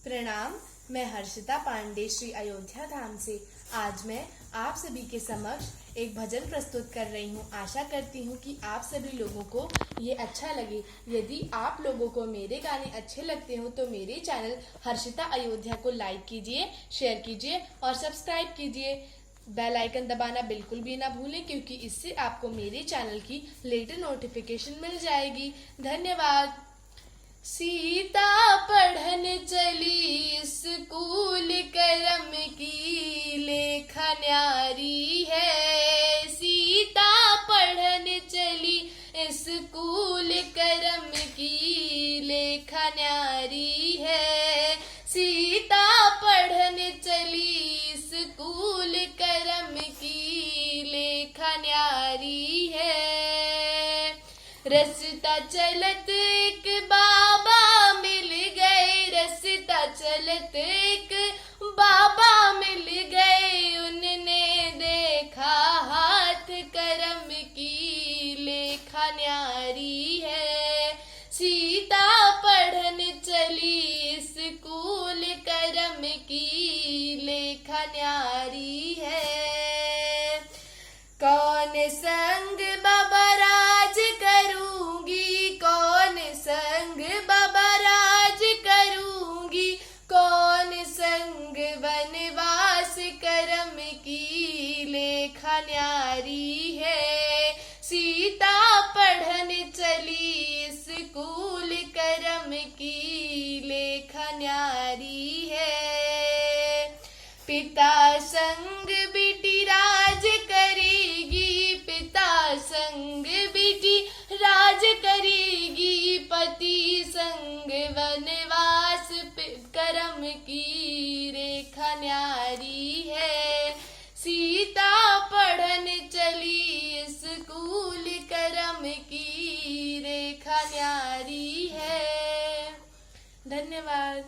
प्रणाम। मैं हर्षिता पांडे श्री अयोध्या धाम से आज मैं आप सभी के समक्ष एक भजन प्रस्तुत कर रही हूँ। आशा करती हूँ कि आप सभी लोगों को ये अच्छा लगे। यदि आप लोगों को मेरे गाने अच्छे लगते हो तो मेरे चैनल हर्षिता अयोध्या को लाइक कीजिए, शेयर कीजिए और सब्सक्राइब कीजिए। बेल आइकन दबाना बिल्कुल भी ना भूलें, क्योंकि इससे आपको मेरे चैनल की लेटेस्ट नोटिफिकेशन मिल जाएगी। धन्यवाद। सीता पढ़न चली स्कूल, करम की लेखा न्यारी है। सीता पढ़न चली स्कूल, करम की लेखा न्यारी है। सीता पढ़न चली स्कूल, करम की लेखा न्यारी है। रस्ता चलत एक बाबा मिल गए, रस्ता चलत एक बाबा मिल गए। उनने देखा हाथ करम की लेखा न्यारी है। सीता पढ़न चली स्कूल, करम की लेखा न्यारी है। कौन संग बाबा राज करूंगी, कौन संग बाबा राज करूंगी। कौन संग वनवास, करम की लेखा न्यारी है। सीता पढ़न चली स्कूल, करम की लेखा न्यारी है। पिता संग बेटी राज करेगी, पिता संग बेटी राज करेगी। पति संग वनवास, करम की रेखा न्यारी है। सीता पढ़न चली स्कूल, करम की रेखा न्यारी है। धन्यवाद।